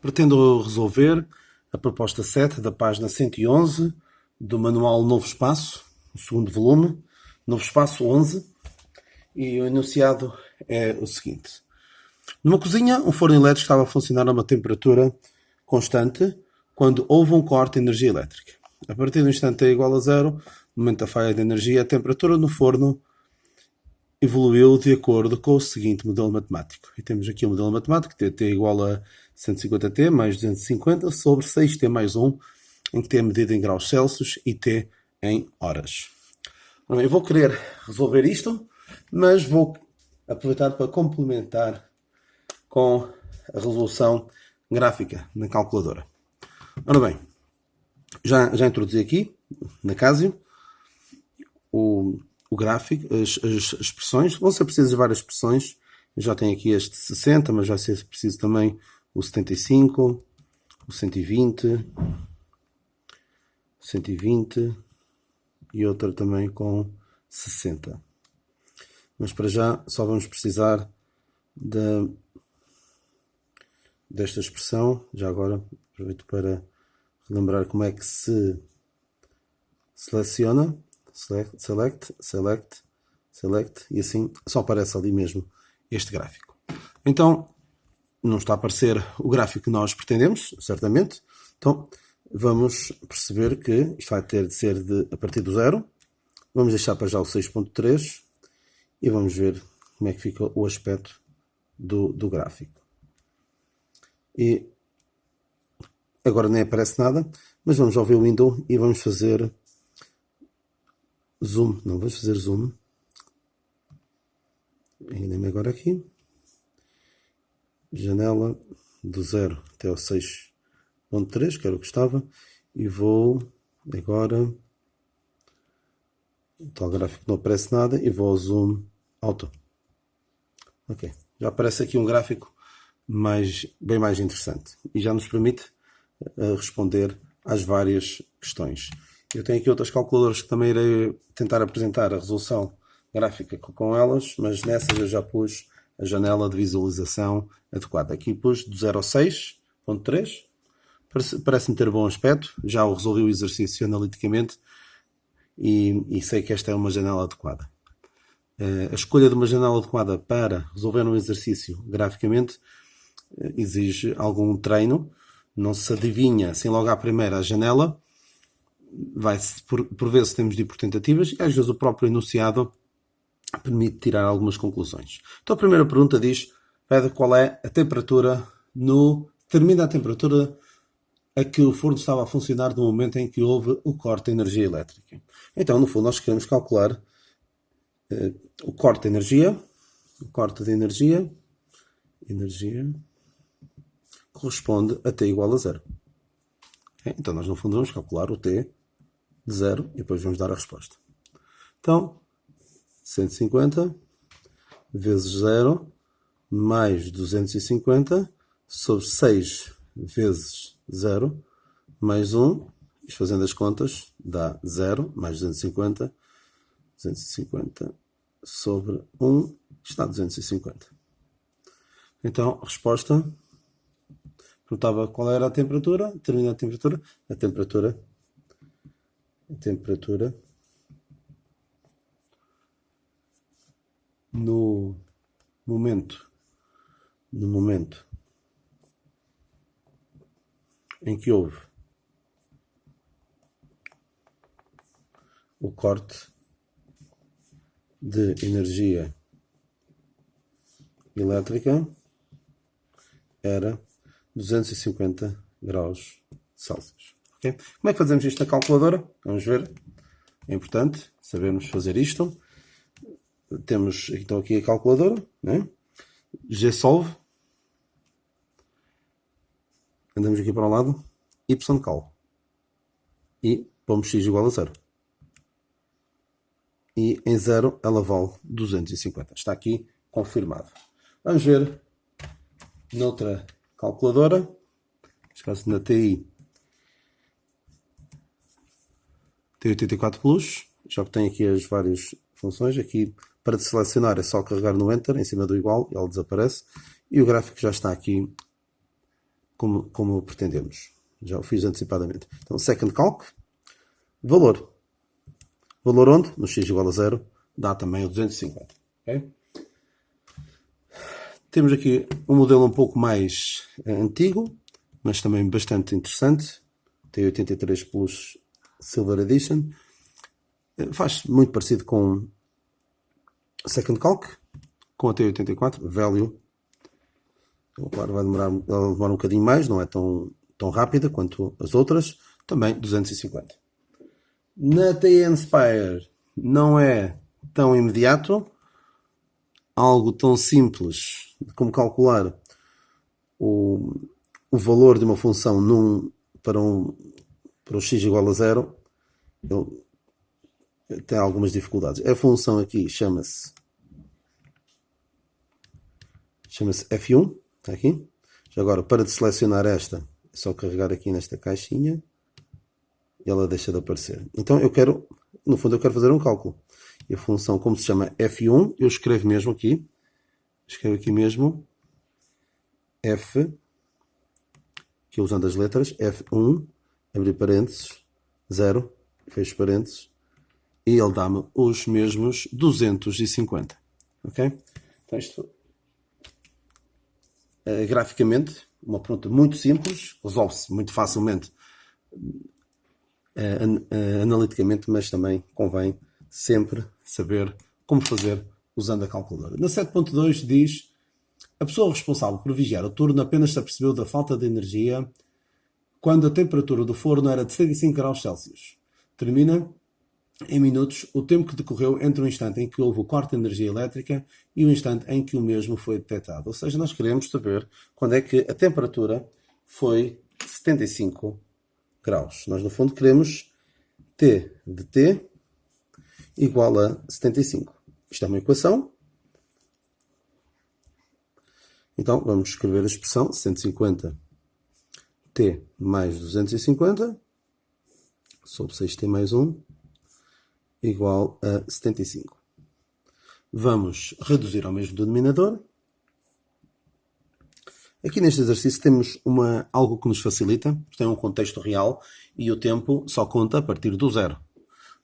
Pretendo resolver a proposta 7 da página 111 do manual Novo Espaço, o segundo volume, Novo Espaço 11, e o enunciado é o seguinte. Numa cozinha, um forno elétrico estava a funcionar a uma temperatura constante quando houve um corte de energia elétrica. A partir do instante T igual a zero, no momento da falha de energia, a temperatura no forno evoluiu de acordo com o seguinte modelo matemático. E temos aqui o modelo matemático, T igual a 150T mais 250 sobre 6T mais 1, em que T é medida em graus Celsius e T em horas. Eu vou querer resolver isto, mas vou aproveitar para complementar com a resolução gráfica na calculadora. Ora bem, já introduzi aqui, na Casio, o gráfico, as expressões. Vão ser precisas várias expressões. Eu já tenho aqui este 60, mas vai ser preciso também o 75, o 120 e outra também com 60. Mas para já só vamos precisar desta expressão. Já agora aproveito para relembrar como é que se seleciona. Select, e assim só aparece ali mesmo este gráfico. Então, não está a aparecer o gráfico que nós pretendemos, certamente. Então, vamos perceber que isto vai ter de ser a partir do zero. Vamos deixar para já o 6.3 e vamos ver como é que fica o aspecto do gráfico. E agora nem aparece nada, mas vamos ao view window e vamos fazer zoom. Não, vamos fazer zoom. Enganei-me agora aqui. Janela do 0 até o 6.3, que era o que estava. E vou agora... O tal gráfico não aparece nada. E vou ao zoom auto. Ok. Já aparece aqui um gráfico bem mais interessante. E já nos permite responder às várias questões. Eu tenho aqui outras calculadoras que também irei tentar apresentar a resolução gráfica com elas, mas nessas eu já pus a janela de visualização adequada. Aqui pus do 0 ao 6.3, parece-me ter bom aspecto, já o resolvi o exercício analiticamente e sei que esta é uma janela adequada. A escolha de uma janela adequada para resolver um exercício graficamente exige algum treino, não se adivinha assim logo à primeira a janela. Por vezes temos de ir por tentativas e às vezes o próprio enunciado permite tirar algumas conclusões. Então a primeira pergunta pede qual é a temperatura determina a temperatura a que o forno estava a funcionar no momento em que houve o corte de energia elétrica. Então, no fundo, nós queremos calcular o corte de energia. O corte de energia corresponde a T igual a 0. Então, nós, no fundo, vamos calcular o T de 0 e depois vamos dar a resposta. Então, 150 vezes 0 mais 250 sobre 6 vezes 0 mais 1, isto fazendo as contas, dá 0 mais 250 sobre 1, está 250. Então, a resposta perguntava qual era a temperatura, determina a temperatura. A temperatura no momento em que houve o corte de energia elétrica era 250 graus Celsius. Okay? Como é que fazemos isto na calculadora? Vamos ver. É importante sabermos fazer isto. Temos então aqui a calculadora, né? Gsolve. Andamos aqui para o lado. Ycal. E pomos x igual a 0. E em 0 ela vale 250. Está aqui confirmado. Vamos ver noutra calculadora. Neste caso na TI T84 Plus. Já tem aqui as várias funções. Aqui para selecionar é só carregar no Enter em cima do igual, ele desaparece. E o gráfico já está aqui como pretendemos. Já o fiz antecipadamente. Então, second calc, valor. Valor onde? No x igual a 0, dá também o 250. Okay? Temos aqui um modelo um pouco mais antigo, mas também bastante interessante. T83 Plus Silver Edition. Faz muito parecido com Second Calc, com a T84, Value. Claro, vai demorar um bocadinho mais, não é tão rápida quanto as outras. Também 250. Na TN Spire não é tão imediato. Algo tão simples como calcular o valor de uma função para o x igual a 0, tem algumas dificuldades. A função aqui chama-se F1, está aqui. Já agora, para selecionar esta, é só carregar aqui nesta caixinha e ela deixa de aparecer. Então no fundo eu quero fazer um cálculo. E a função, como se chama F1, eu escrevo mesmo aqui. Escrevo aqui mesmo F, que usando as letras, F1, abrir parênteses, 0, fecho parênteses, e ele dá-me os mesmos 250. Ok? Então isto, graficamente, uma pergunta muito simples, resolve-se muito facilmente analiticamente, mas também convém sempre saber como fazer usando a calculadora. Na 7.2 diz: a pessoa responsável por vigiar o turno apenas se apercebeu da falta de energia quando a temperatura do forno era de 75 graus Celsius. Termina em minutos o tempo que decorreu entre o instante em que houve o corte de energia elétrica e o instante em que o mesmo foi detectado. Ou seja, nós queremos saber quando é que a temperatura foi 75 graus. Nós, no fundo, queremos T de T igual a 75. Isto é uma equação. Então, vamos escrever a expressão 150 T mais 250 sobre 6T mais 1 igual a 75. Vamos reduzir ao mesmo denominador. Aqui neste exercício temos algo que nos facilita. Tem um contexto real e o tempo só conta a partir do zero.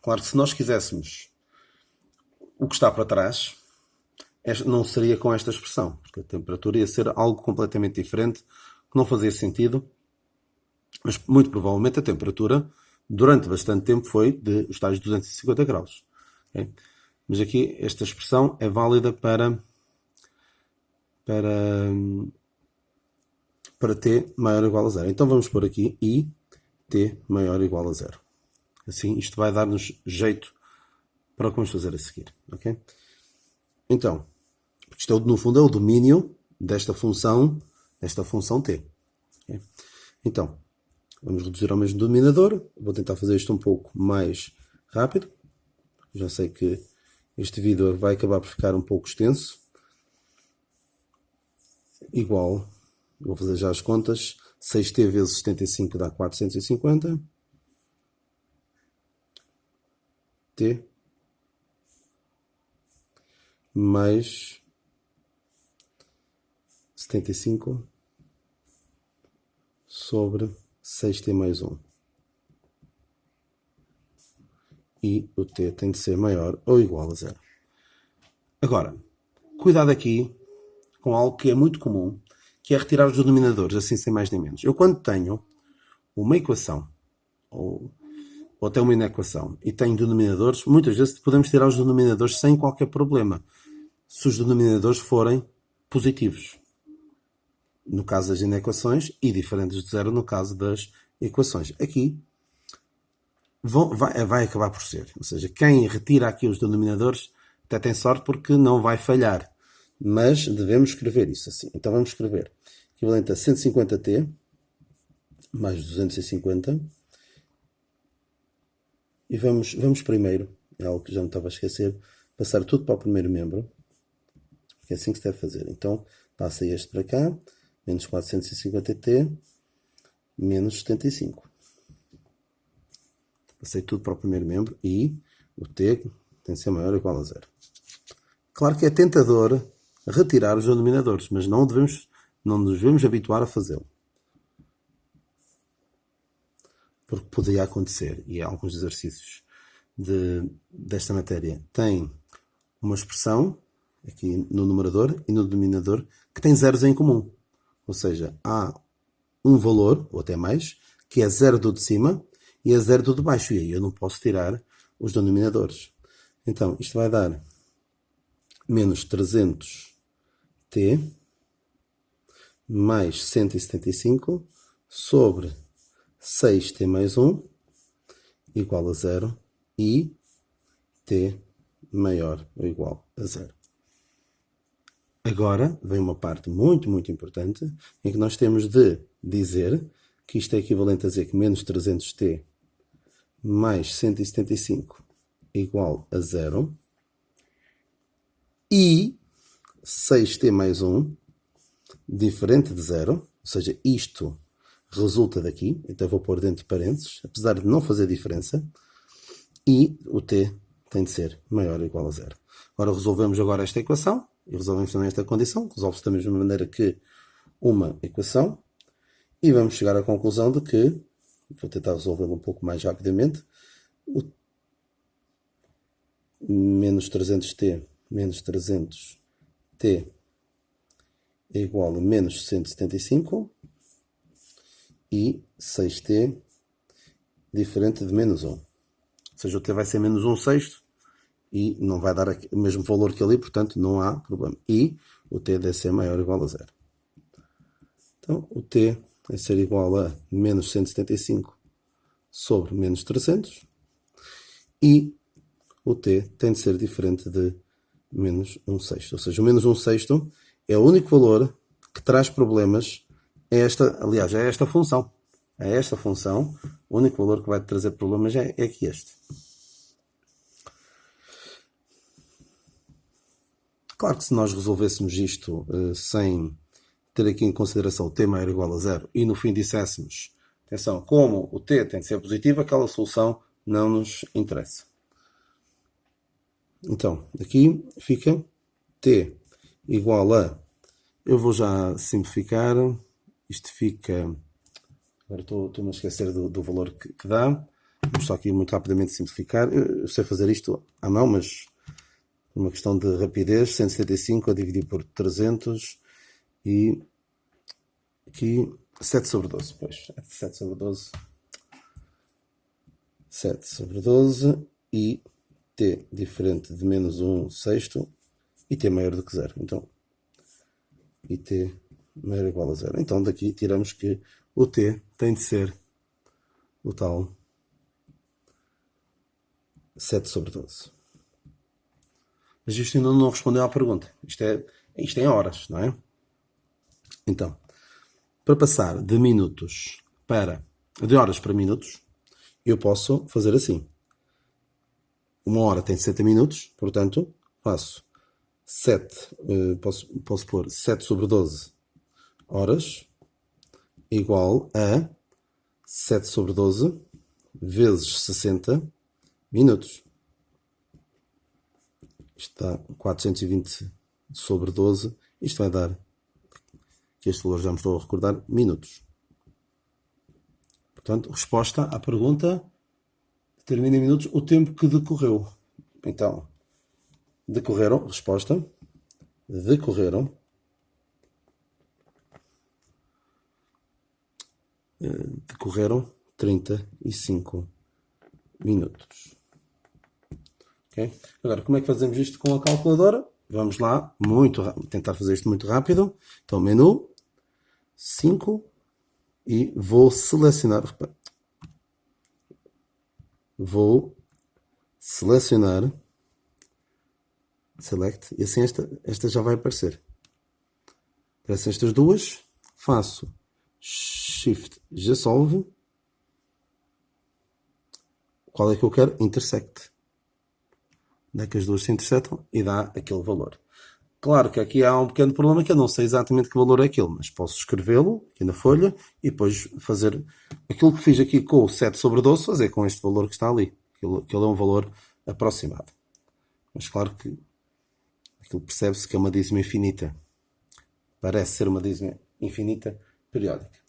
Claro que se nós quiséssemos o que está para trás, não seria com esta expressão, porque a temperatura ia ser algo completamente diferente, que não fazia sentido, mas muito provavelmente a temperatura durante bastante tempo foi de os tais 250 graus. Okay? Mas aqui esta expressão é válida para T maior ou igual a 0. Então vamos pôr aqui I, T maior ou igual a 0. Assim isto vai dar-nos jeito para o que vamos fazer a seguir. Okay? Então, isto no fundo é o domínio desta função T. Okay? Então, vamos reduzir ao mesmo denominador. Vou tentar fazer isto um pouco mais rápido. Já sei que este vídeo vai acabar por ficar um pouco extenso. Igual, vou fazer já as contas. 6t vezes 75 dá 450. T mais 75 sobre 6t mais 1. E o t tem de ser maior ou igual a 0. Agora, cuidado aqui com algo que é muito comum, que é retirar os denominadores, assim sem mais nem menos. Eu quando tenho uma equação, ou até uma inequação, e tenho denominadores, muitas vezes podemos tirar os denominadores sem qualquer problema, se os denominadores forem positivos, no caso das inequações, e diferentes de zero no caso das equações. Aqui vai acabar por ser. Ou seja, quem retira aqui os denominadores até tem sorte porque não vai falhar. Mas devemos escrever isso assim. Então vamos escrever equivalente a 150t mais 250. E vamos primeiro, é algo que já me estava a esquecer, passar tudo para o primeiro membro. Que é assim que se deve fazer. Então passa este para cá, menos 450t, menos 75. Passei tudo para o primeiro membro e o t tem de ser maior ou igual a 0. Claro que é tentador retirar os denominadores, mas não nos devemos habituar a fazê-lo. porque poderia acontecer, e alguns exercícios desta matéria têm uma expressão, aqui no numerador e no denominador, que tem zeros em comum. Ou seja, há um valor, ou até mais, que é zero do de cima e é zero do de baixo. E aí eu não posso tirar os denominadores. Então, isto vai dar menos 300t mais 175 sobre 6t mais 1 igual a 0 e t maior ou igual a 0. Agora vem uma parte muito, muito importante em que nós temos de dizer que isto é equivalente a dizer que menos 300t mais 175 igual a 0 e 6t mais 1 diferente de 0, ou seja, isto resulta daqui, então vou pôr dentro de parênteses, apesar de não fazer diferença, e o t tem de ser maior ou igual a 0. Agora resolvemos agora esta equação, e resolvemos também esta condição, resolve-se da mesma maneira que uma equação, e vamos chegar à conclusão de que, vou tentar resolvê-lo um pouco mais rapidamente, o menos 300t menos 300t é igual a menos 175 e 6t diferente de menos 1. Ou seja, o t vai ser menos 1 sexto e não vai dar o mesmo valor que ali, portanto não há problema. E o t deve ser maior ou igual a 0. Então o t vai ser igual a menos 175 sobre menos 300 e o t tem de ser diferente de menos 1 sexto. Ou seja, o menos 1 sexto é o único valor que traz problemas a esta função. A esta função, o único valor que vai trazer problemas é aqui este. Claro que se nós resolvêssemos isto sem ter aqui em consideração o t maior ou igual a 0 e no fim disséssemos, atenção, como o t tem de ser positivo, aquela solução não nos interessa. Então, aqui fica t igual a, eu vou já simplificar, isto fica, agora estou-me a esquecer do valor que dá, vamos só aqui muito rapidamente simplificar, eu sei fazer isto à mão, mas uma questão de rapidez, 175 a dividir por 300 e aqui 7 sobre 12, pois, 7 sobre 12, 7 sobre 12 e t diferente de menos 1 sexto e t maior do que 0. Então, e t maior ou igual a 0. Então, daqui tiramos que o t tem de ser o tal 7 sobre 12. Mas isto ainda não respondeu à pergunta. Isto é em horas, não é? Então, para passar de horas para minutos, eu posso fazer assim. Uma hora tem 60 minutos, portanto, faço 7, posso pôr 7 sobre 12 horas igual a 7 sobre 12 vezes 60 minutos. Isto dá 420 sobre 12. Isto vai dar, que este valor já me estou a recordar, minutos. Portanto, resposta à pergunta, determina em minutos o tempo que decorreu. Então, decorreram 35 minutos. Okay? Agora, como é que fazemos isto com a calculadora? Vamos lá, tentar fazer isto muito rápido. Então, menu, 5, e vou selecionar, select, e assim esta já vai aparecer. Aparecem estas duas, faço Shift G Solve. Qual é que eu quero? Intersect. Onde é que as duas se intersetam e dá aquele valor. Claro que aqui há um pequeno problema que eu não sei exatamente que valor é aquele, mas posso escrevê-lo aqui na folha e depois fazer aquilo que fiz aqui com o 7 sobre 12, fazer com este valor que está ali. Aquilo é um valor aproximado. Mas claro que aquilo percebe-se que é uma dízima infinita. Parece ser uma dízima infinita periódica.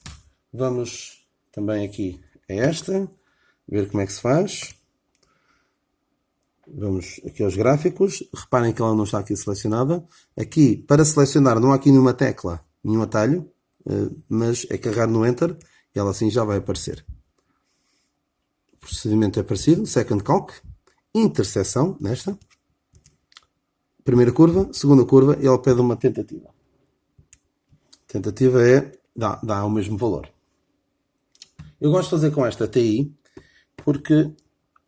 Vamos também aqui é esta. Ver como é que se faz. Vamos aqui aos gráficos. Reparem que ela não está aqui selecionada. Aqui, para selecionar, não há aqui nenhuma tecla, nenhum atalho, mas é carregar no Enter e ela assim já vai aparecer. O procedimento é parecido. Second Calc. Interseção, nesta. Primeira curva, segunda curva, e ele pede uma tentativa. Tentativa dá o mesmo valor. Eu gosto de fazer com esta TI porque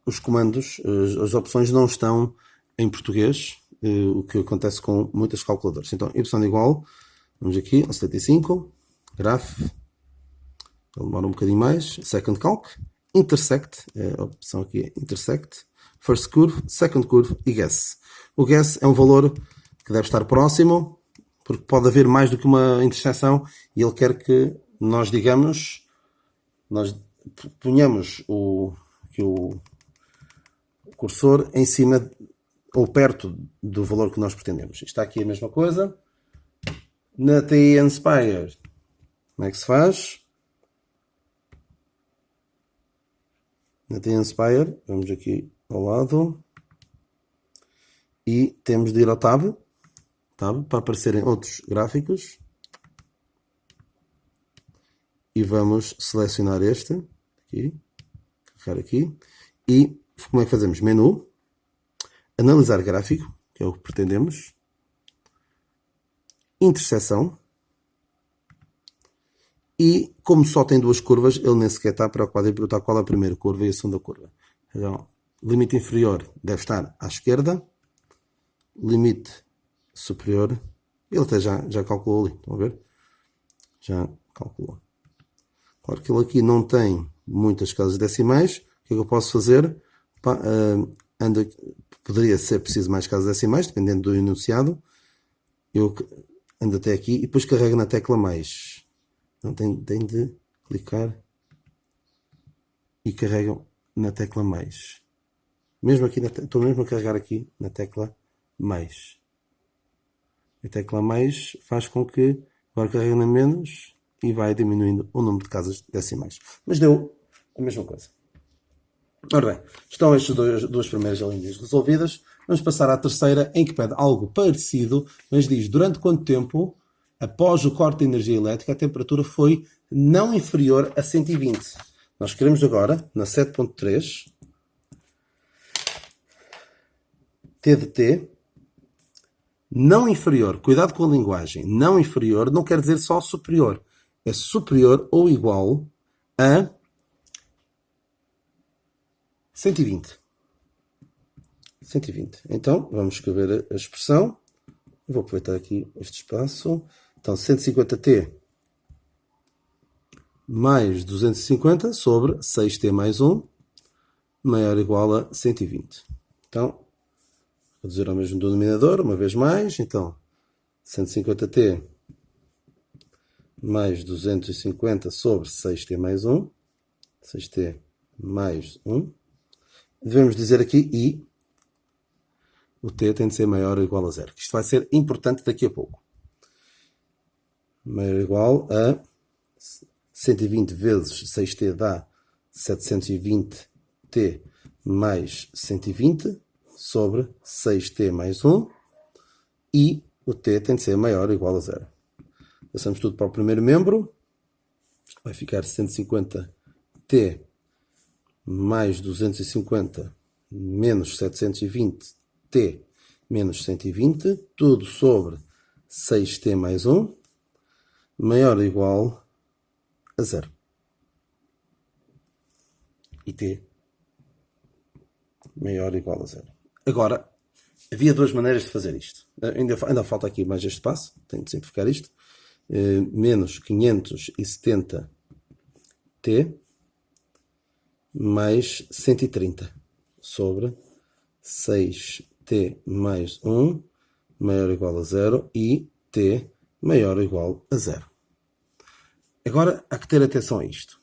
os comandos, as opções não estão em português, o que acontece com muitas calculadoras. Então, y igual, vamos aqui, ao 75, graph, ele demora um bocadinho mais, second calc, intersect, a opção aqui é intersect, first curve, second curve e guess. O guess é um valor que deve estar próximo, porque pode haver mais do que uma interseção e ele quer que nós digamos, nós ponhamos o cursor em cima ou perto do valor que nós pretendemos. Está aqui a mesma coisa. Na TI Inspire, como é que se faz? Na TI Inspire, vamos aqui ao lado e temos de ir ao Tab para aparecerem outros gráficos e vamos selecionar este aqui, clicar aqui e como é que fazemos? Menu, analisar gráfico, que é o que pretendemos, interseção e como só tem duas curvas, ele nem sequer está preocupado em perguntar qual é a primeira curva e a segunda curva. Então, limite inferior deve estar à esquerda, limite superior, ele até já calculou ali, estão a ver? Já calculou. Claro que ele aqui não tem muitas casas decimais, o que é que eu posso fazer? Poderia ser preciso mais casas decimais, dependendo do enunciado. Eu ando até aqui e depois carrego na tecla mais. Então tem de clicar e carrego na tecla mais. Mesmo aqui, estou mesmo a carregar aqui na tecla mais. A tecla mais faz com que agora carregue na menos e vai diminuindo o número de casas decimais. Mas deu a mesma coisa. Ora bem, estão estas duas primeiras linhas resolvidas. Vamos passar à terceira, em que pede algo parecido, mas diz durante quanto tempo, após o corte de energia elétrica, a temperatura foi não inferior a 120. Nós queremos agora, na 7.3, T de T, não inferior, cuidado com a linguagem, não inferior não quer dizer só superior, é superior ou igual a 120. 120. Então, vamos escrever a expressão. Vou aproveitar aqui este espaço. Então, 150t mais 250 sobre 6t mais 1 maior ou igual a 120. Então, reduzir ao mesmo denominador, uma vez mais. Então, 150t mais 250 sobre 6t mais 1. 6t mais 1. Devemos dizer aqui i. O t tem de ser maior ou igual a 0. Isto vai ser importante daqui a pouco. Maior ou igual a 120 vezes 6t dá 720t mais 120 sobre 6t mais 1 e o t tem de ser maior ou igual a 0. Passamos tudo para o primeiro membro. Vai ficar 150t mais 250 menos 720t menos 120, tudo sobre 6t mais 1, maior ou igual a 0. E t maior ou igual a 0. Agora, havia duas maneiras de fazer isto. Ainda falta aqui mais este passo, tenho de simplificar isto. Menos 570t mais 130 sobre 6t mais 1 maior ou igual a 0 e t maior ou igual a 0. Agora, há que ter atenção a isto.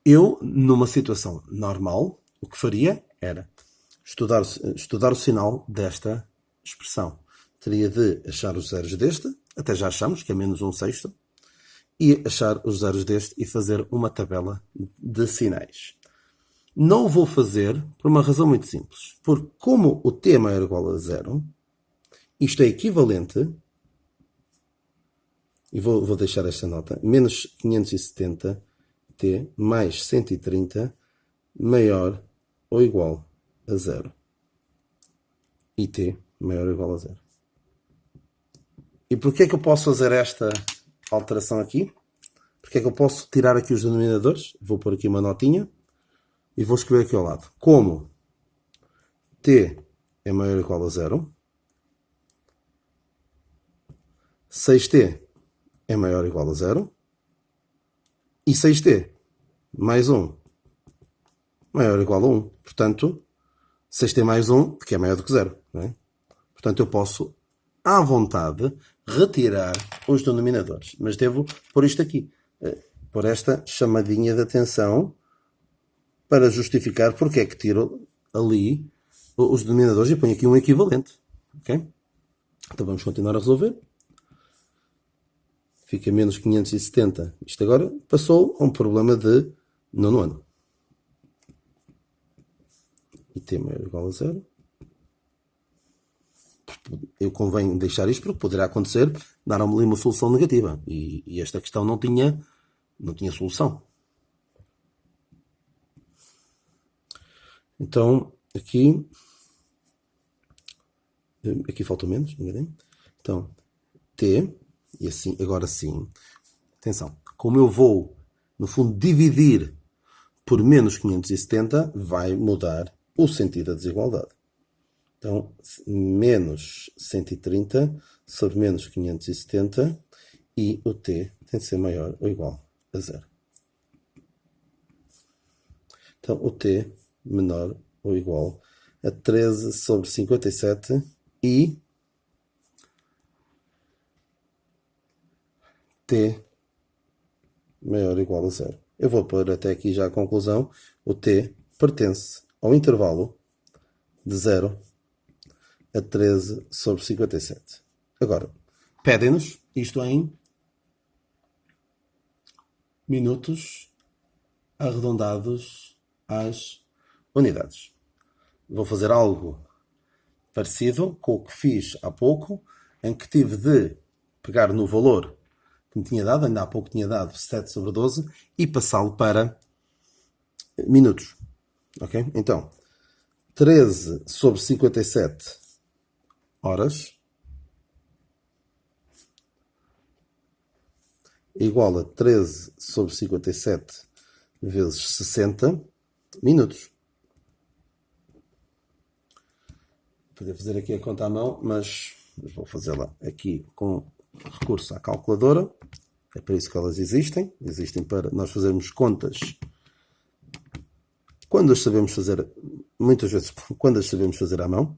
Eu, numa situação normal, o que faria era estudar o sinal desta expressão. Teria de achar os zeros deste, até já achamos que é menos 1/6, e achar os zeros deste e fazer uma tabela de sinais. Não o vou fazer por uma razão muito simples. Porque como o t é maior ou igual a 0, isto é equivalente, e vou deixar esta nota, menos 570t mais 130 maior ou igual a 0. E t maior ou igual a 0. E porquê é que eu posso fazer esta alteração aqui? Porque é que eu posso tirar aqui os denominadores? Vou pôr aqui uma notinha e vou escrever aqui ao lado. Como t é maior ou igual a 0, 6t é maior ou igual a 0 e 6t mais 1 maior ou igual a 1. Portanto, 6t mais 1, que é maior do que 0. Não é? Portanto, eu posso, à vontade, retirar os denominadores. Mas devo pôr isto aqui. Por esta chamadinha de atenção para justificar porque é que tiro ali os denominadores e ponho aqui um equivalente. Ok? Então vamos continuar a resolver. Fica menos 570. Isto agora passou a um problema de nono ano. E t maior ou igual a 0. Eu convém deixar isto porque poderá acontecer dar-me ali uma solução negativa. E esta questão não tinha solução. Então, aqui falta menos, enganei. Então, t, e assim, agora sim, atenção, como eu vou, no fundo, dividir por menos 570, vai mudar o sentido da desigualdade. Então, menos 130 sobre menos 570 e o t tem de ser maior ou igual a 0. Então, o t menor ou igual a 13 sobre 57 e t maior ou igual a 0. Eu vou pôr até aqui já a conclusão. O t pertence ao intervalo de 0 a 13 sobre 57. Agora, pedem-nos isto em minutos arredondados às unidades. Vou fazer algo parecido com o que fiz há pouco, em que tive de pegar no valor que me tinha dado, ainda há pouco tinha dado 7 sobre 12, e passá-lo para minutos. Ok? Então, 13 sobre 57 horas igual a 13 sobre 57 vezes 60 minutos. Podia fazer aqui a conta à mão, mas vou fazê-la aqui com recurso à calculadora. É para isso que elas existem. Existem para nós fazermos contas quando as sabemos fazer, muitas vezes quando as sabemos fazer à mão.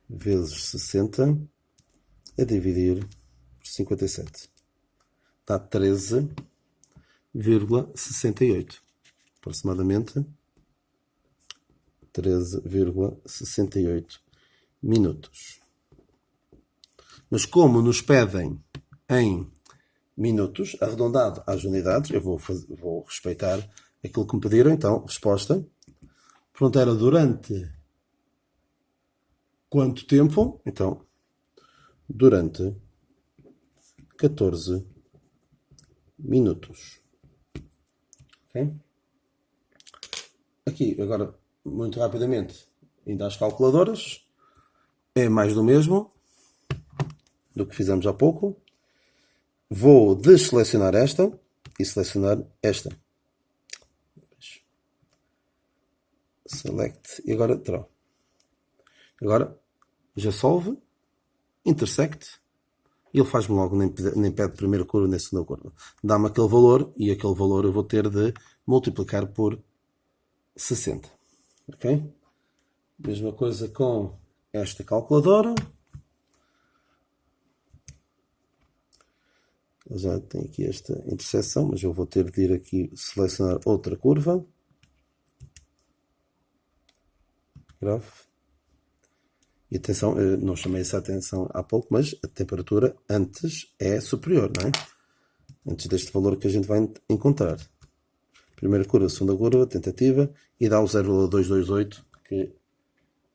Vezes 60 a dividir por 57. Dá 13,68. Aproximadamente 13,68 minutos. Mas como nos pedem em minutos, arredondado às unidades, eu vou respeitar aquilo que me pediram. Então, resposta. Fronteira durante quanto tempo? Então, durante 14 minutos. Ok? Aqui, agora, muito rapidamente, ainda às calculadoras. É mais do mesmo do que fizemos há pouco. Vou desselecionar esta e selecionar esta. Select e agora draw. Agora já solve, intersect, e ele faz-me logo, nem pede primeira curva nem segunda curva. Dá-me aquele valor e aquele valor eu vou ter de multiplicar por 60. Ok? Mesma coisa com esta calculadora. Já tem aqui esta interseção, mas eu vou ter de ir aqui selecionar outra curva. Graph. E atenção, não chamei essa atenção há pouco, mas a temperatura antes é superior, não é? Antes deste valor que a gente vai encontrar. Primeira curva, segunda curva, tentativa, e dá o 0,228, que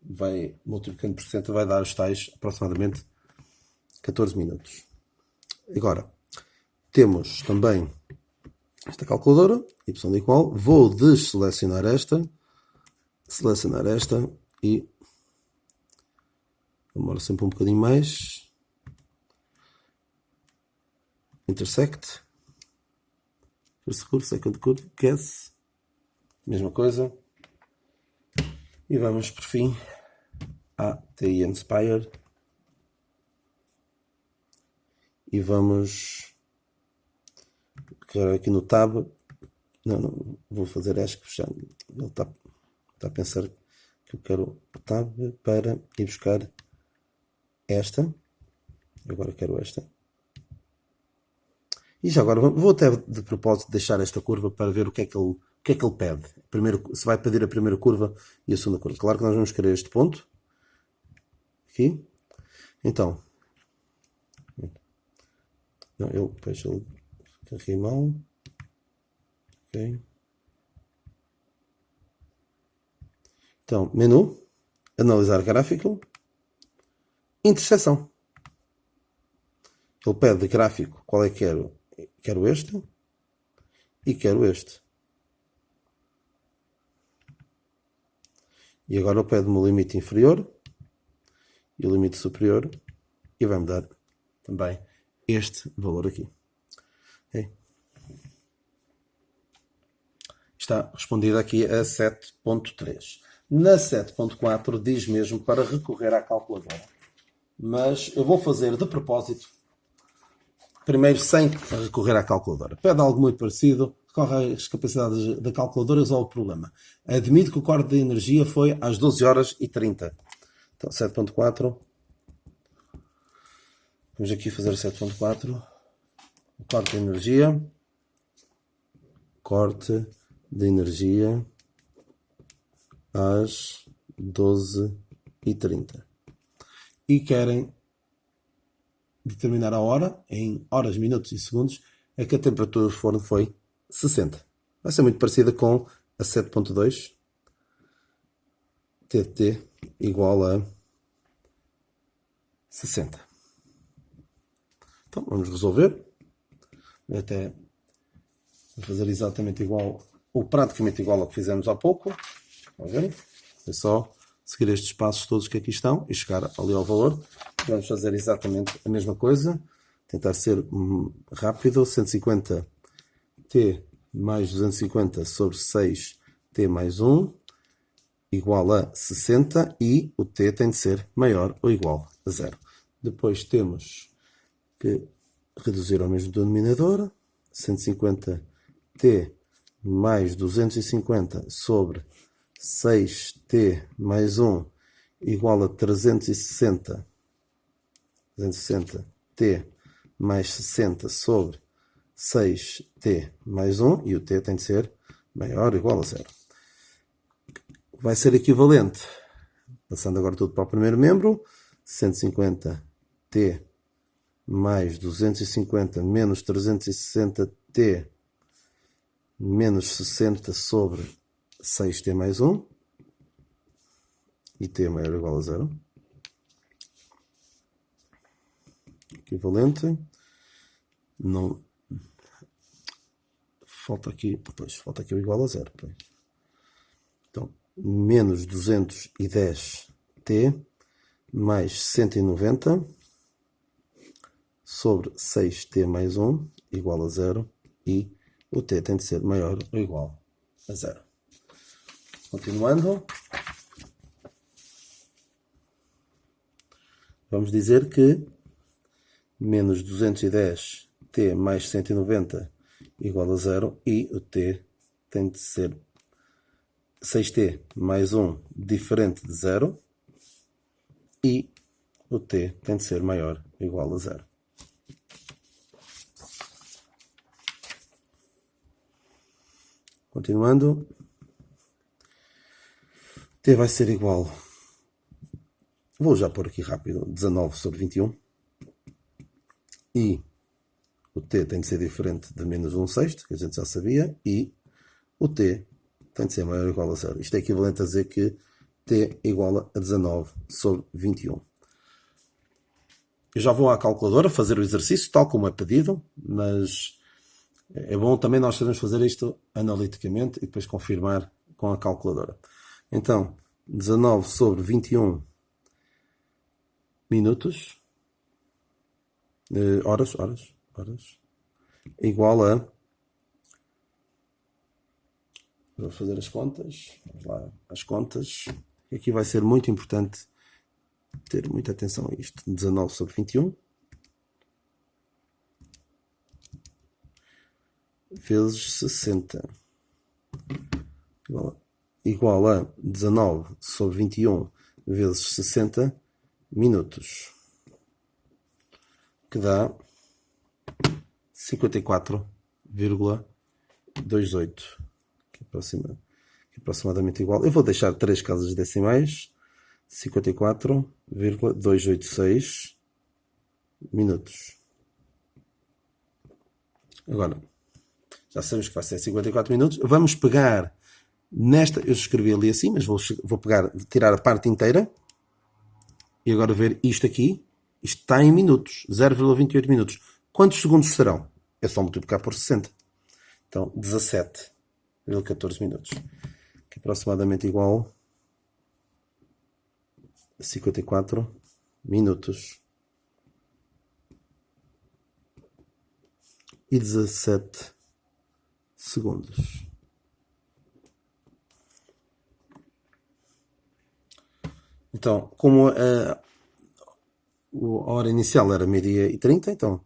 vai, multiplicando por cento, vai dar os tais aproximadamente 14 minutos. Agora, temos também esta calculadora, y de igual, vou desselecionar esta, selecionar esta e demora sempre um bocadinho mais. Intersect, first curve, second curve, guess, mesma coisa. E vamos por fim a TI Inspire e vamos clicar aqui no tab. Não, vou fazer acho que já ele está a pensar que eu quero o tab para ir buscar esta. Agora quero esta. E já agora vou até de propósito deixar esta curva para ver o que é que ele pede. Primeiro, se vai pedir a primeira curva e a segunda curva. Claro que nós vamos querer este ponto. Aqui. Então. Não, depois ele carreguei mal. Ok. Então, menu. Analisar gráfico. Interseção. Ele pede gráfico. Qual é que quero? Quero este. E quero este. E agora ele pede-me o limite inferior e o limite superior e vai-me dar também este valor aqui. Okay? Está respondido aqui a 7.3. Na 7.4 diz mesmo para recorrer à calculadora. Mas eu vou fazer de propósito, primeiro sem recorrer à calculadora. Pede algo muito parecido, recorre às capacidades da calculadora e resolve o problema. Admito que o corte de energia foi às 12h30. Então, 7.4. Vamos aqui fazer 7.4. O corte de energia. Corte de energia às 12h30. E querem determinar a hora, em horas, minutos e segundos, é que a temperatura do forno foi 60. Vai ser muito parecida com a 7.2. TT igual a 60. Então, vamos resolver. Vou até fazer exatamente igual, ou praticamente igual ao que fizemos há pouco. Estão a ver? É só seguir estes passos todos que aqui estão e chegar ali ao valor. Vamos fazer exatamente a mesma coisa. Tentar ser rápido. 150 T mais 250 sobre 6 T mais 1 igual a 60 e o T tem de ser maior ou igual a 0. Depois temos que reduzir ao mesmo denominador. 150 T mais 250 sobre 6T mais 1 igual a 360 T mais 60 sobre 6T mais 1 e o T tem de ser maior ou igual a 0. Vai ser equivalente, passando agora tudo para o primeiro membro, 150T mais 250 menos 360T menos 60 sobre 6T mais 1 e T maior ou igual a 0. Equivalente. Não. Falta aqui o igual a 0. Então, menos 210T mais 190 sobre 6T mais 1 igual a 0 e o T tem de ser maior ou igual a 0. Continuando, vamos dizer que menos 210T mais 190 igual a 0 e o T tem de ser 6T mais 1 diferente de 0 e o T tem de ser maior ou igual a 0. Continuando, T vai ser igual Vou já pôr aqui rápido 19 sobre 21. E o t tem de ser diferente de menos 1/6, que a gente já sabia. E o t tem de ser maior ou igual a 0. Isto é equivalente a dizer que t iguala a 19 sobre 21. Eu já vou à calculadora fazer o exercício, tal como é pedido, mas é bom também nós sabermos fazer isto analiticamente e depois confirmar com a calculadora. Então, 19 sobre 21 minutos, horas, igual a... Vamos fazer as contas. Vamos lá, as contas. Aqui vai ser muito importante ter muita atenção a isto. 19 sobre 21 vezes 60 igual a 19 sobre 21 vezes 60 minutos, que dá 54,28, que é aproximadamente igual. Eu vou deixar 3 casas decimais. 54,286 minutos. Agora, já sabemos que vai ser 54 minutos. Vamos pegar nesta, eu escrevi ali assim, mas vou pegar, tirar a parte inteira e agora ver isto aqui. Isto está em minutos, 0,28 minutos. Quantos segundos serão? É só multiplicar por 60. Então, 17,14 minutos, que é aproximadamente igual a 54 minutos e 17 segundos. Então, como a hora inicial era 12h30, então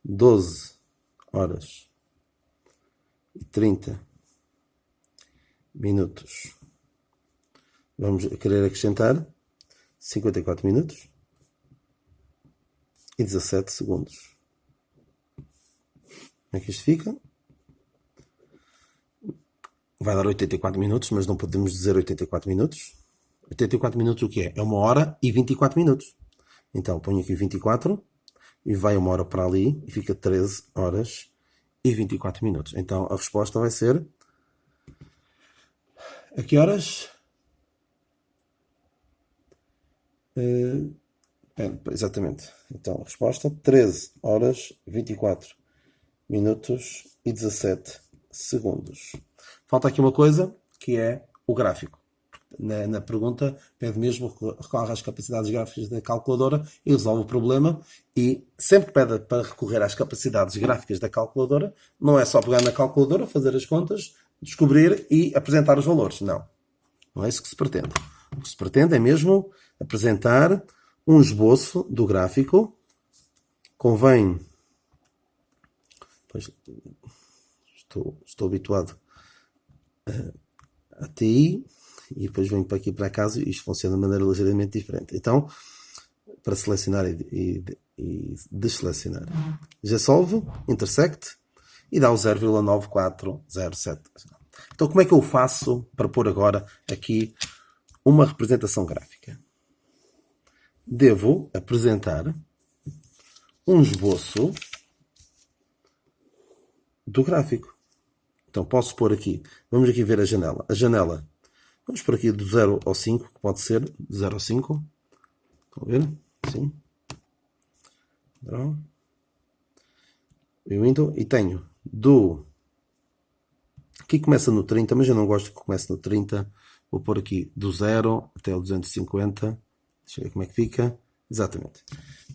12 horas e 30 minutos. Vamos querer acrescentar 54 minutos e 17 segundos. Como é que isto fica? Vai dar 84 minutos, mas não podemos dizer 84 minutos. 84 minutos o que é? É 1 hora e 24 minutos. Então, ponho aqui 24 e vai 1 hora para ali e fica 13 horas e 24 minutos. Então, a resposta vai ser... A que horas? Exatamente. Então, a resposta, 13 horas, 24 minutos e 17 segundos. Falta aqui uma coisa, que é o gráfico. Na pergunta, pede mesmo recorre às capacidades gráficas da calculadora e resolve o problema. E sempre que pede para recorrer às capacidades gráficas da calculadora, não é só pegar na calculadora, fazer as contas, descobrir e apresentar os valores. Não. Não é isso que se pretende. O que se pretende é mesmo apresentar um esboço do gráfico. Convém... Pois, estou habituado a TI e depois venho para aqui para casa e isto funciona de maneira ligeiramente diferente. Então, para selecionar e desselecionar, GSolve, intersect e dá o 0,9407. Então, como é que eu faço para pôr agora aqui uma representação gráfica? Devo apresentar um esboço do gráfico. Então, posso pôr aqui, vamos aqui ver a janela. A janela, vamos pôr aqui do 0 ao 5, que pode ser 0 ao 5. Estão a ver? Sim. Window, e tenho do... Aqui começa no 30, mas eu não gosto que comece no 30. Vou pôr aqui do 0 até o 250. Deixa eu ver como é que fica. Exatamente.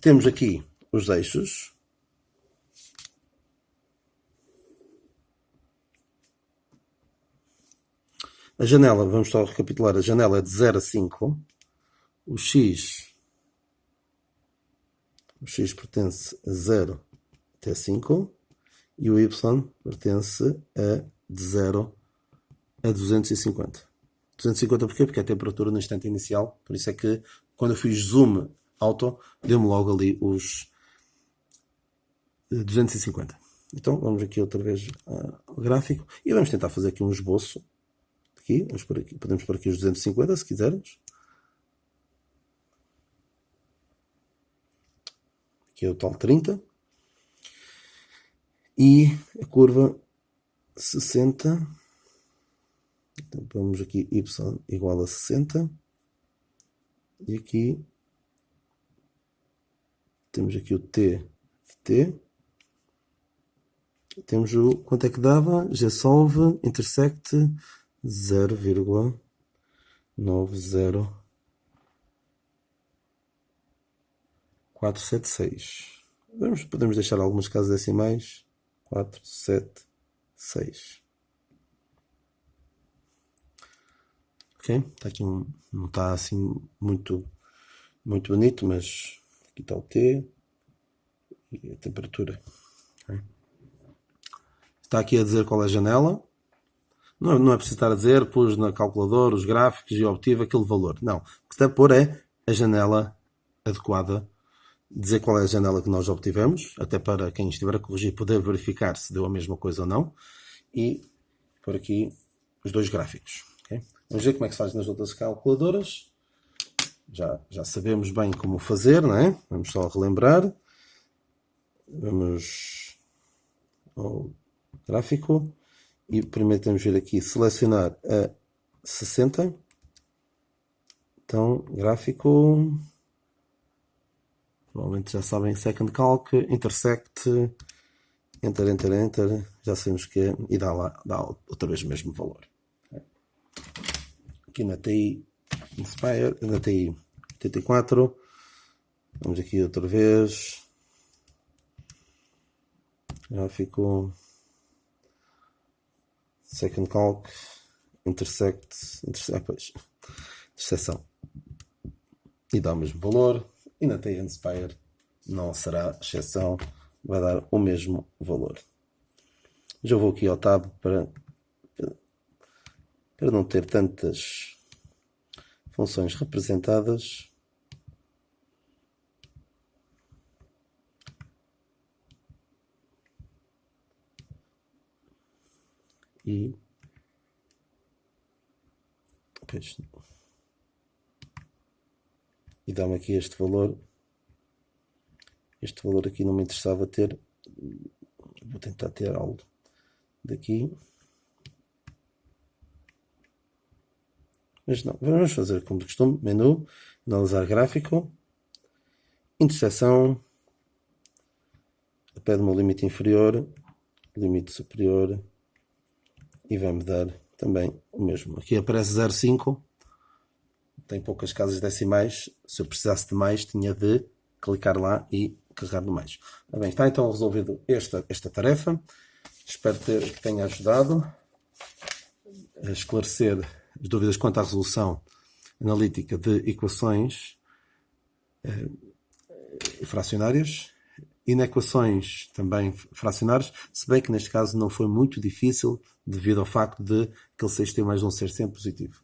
Temos aqui os eixos. A janela, vamos só recapitular, a janela é de 0 a 5. O X pertence a 0 até 5. E o Y pertence a de 0 a 250. 250 porquê? Porque é a temperatura no instante inicial. Por isso é que quando eu fiz zoom auto, deu-me logo ali os 250. Então vamos aqui outra vez ao gráfico e vamos tentar fazer aqui um esboço. Aqui, vamos por aqui. Podemos pôr aqui os 250 se quisermos. que é o tal 30, e a curva 60, então vamos aqui y igual a 60, e aqui temos aqui o t de t, temos o quanto é que dava, gsolve intersect 0,90476. Podemos deixar algumas casas decimais, 476. Ok? Está aqui não está assim muito bonito, mas aqui está o T e a temperatura. Okay? Está aqui a dizer qual é a janela. Não é preciso estar a dizer, pus na calculadora os gráficos e obtive aquele valor. Não. O que se deve pôr é a janela adequada, dizer qual é a janela que nós obtivemos, até para quem estiver a corrigir poder verificar se deu a mesma coisa ou não, e por aqui os dois gráficos. Okay? Vamos ver como é que se faz nas outras calculadoras. Já sabemos bem como fazer, não é? Vamos só relembrar. Vamos ao gráfico. E primeiro temos de vir aqui selecionar a 60. Então, gráfico. Provavelmente já sabem, second calc, intersect, enter, enter, enter. Já sabemos que é. E dá outra vez o mesmo valor. Aqui na TI Inspire, na TI 84. Vamos aqui outra vez. Gráfico. Second calc, interseção. E dá o mesmo valor. E na TI Inspire não será exceção, vai dar o mesmo valor. Já vou aqui ao tab para não ter tantas funções representadas. E dá-me aqui este valor. Este valor aqui não me interessava ter. Vou tentar ter algo daqui. Mas não, vamos fazer como de costume. Menu, analisar gráfico, interseção, pede-me o limite inferior, limite superior, e vai-me dar também o mesmo. Aqui aparece 0,5, tem poucas casas decimais. Se eu precisasse de mais, tinha de clicar lá e carregar de mais. Bem, está então resolvido esta tarefa. Espero que tenha ajudado a esclarecer as dúvidas quanto à resolução analítica de equações fracionárias e em equações também fracionárias, se bem que neste caso não foi muito difícil devido ao facto de aquele 6t mais 1 ser sempre positivo.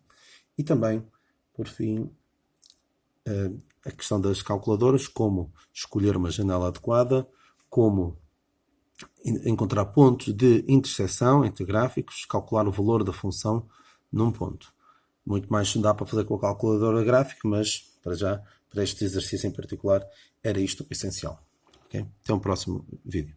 E também, por fim, a questão das calculadoras, como escolher uma janela adequada, como encontrar pontos de interseção entre gráficos, calcular o valor da função num ponto. Muito mais dá para fazer com a calculadora gráfica, mas para este exercício em particular era isto o essencial. Okay? Até um próximo vídeo.